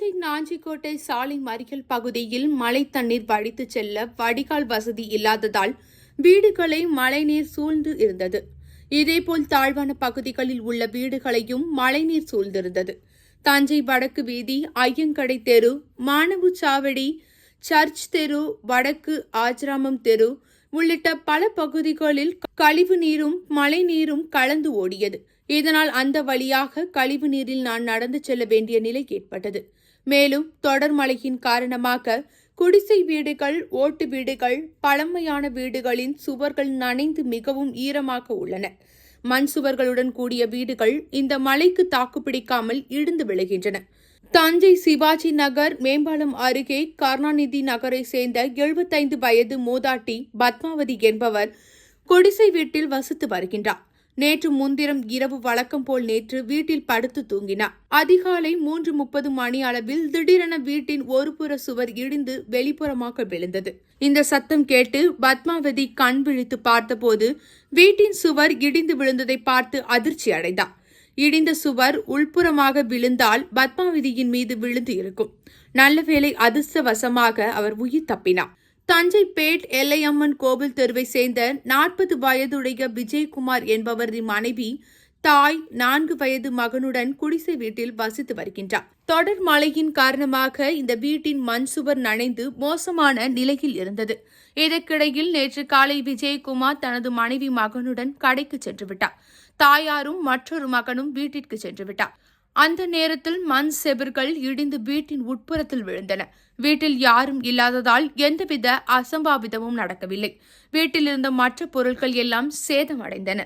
தஞ்சை நாஞ்சிக்கோட்டை சாலை மறியல் பகுதியில் மழை தண்ணீர் வடித்துச் செல்ல வடிகால் வசதி இல்லாததால் வீடுகளை மழைநீர் சூழ்ந்து இருந்தது. இதேபோல் தாழ்வான பகுதிகளில் உள்ள வீடுகளையும் மழைநீர் சூழ்ந்திருந்தது. தஞ்சை வடக்கு வீதி, ஐயங்கடை தெரு, மானவுச்சாவடி, சர்ச் தெரு, வடக்கு ஆஜ்ராமம் தெரு உள்ளிட்ட பல பகுதிகளில் கழிவு நீரும் மழை நீரும் கலந்து ஓடியது. இதனால் அந்த வழியாக கழிவு நீரில் நான் நடந்து செல்ல வேண்டிய நிலை ஏற்பட்டது. மேலும் தொடர் மழையின் காரணமாக குடிசை வீடுகள், ஓட்டு வீடுகள், பழமையான வீடுகளின் சுவர்கள் நனைந்து மிகவும் ஈரமாக உள்ளன. மண் சுவர்களுடன் கூடிய வீடுகள் இந்த மழைக்கு தாக்குப்பிடிக்காமல் இடிந்து விழுகின்றன. தஞ்சை சிவாஜி நகர் மேம்பாலம் அருகே கருணாநிதி நகரை சேர்ந்த 75 வயது மூதாட்டி பத்மாவதி என்பவர் குடிசை வீட்டில் வசித்து வருகின்றார். நேற்று முன்தினம் இரவு வழக்கம் போல் நேற்று வீட்டில் படுத்து தூங்கினார். அதிகாலை 3:30 மணி அளவில் திடீரென வீட்டின் ஒருபுற சுவர் இடிந்து வெளிப்புறமாக விழுந்தது. இந்த சத்தம் கேட்டு பத்மாவதி கண் விழித்து பார்த்தபோது வீட்டின் சுவர் இடிந்து விழுந்ததை பார்த்து அதிர்ச்சி அடைந்தார். இடிந்த சுவர் உள்புறமாக விழுந்தால் பத்மாவதியின் மீது விழுந்து இருக்கும். நல்லவேளை அதிர்ஷ்டவசமாக அவர் உயிர் தப்பினார். தஞ்சை பேட் எல்லையம்மன் கோவில் தெருவை சேர்ந்த 40 வயதுடைய விஜயகுமார் என்பவரின் மனைவி, தாய், 4 வயது மகனுடன் குடிசை வீட்டில் வசித்து வருகின்றார். தொடர் மழையின் காரணமாக இந்த வீட்டின் மண் சுவர் நனைந்து மோசமான நிலையில் இருந்தது. இதற்கிடையில் நேற்று காலை விஜயகுமார் தனது மனைவி மகனுடன் கடைக்கு சென்று விட்டார். தாயாரும் மற்றொரு மகனும் வீட்டிற்கு சென்று விட்டார். அந்த நேரத்தில் மண் செவர்கள் இடிந்து வீட்டின் உட்புறத்தில் விழுந்தன. வீட்டில் யாரும் இல்லாததால் எந்தவித அசம்பாவிதமும் நடக்கவில்லை. வீட்டில் இருந்த மற்ற பொருட்கள் எல்லாம் சேதமடைந்தன.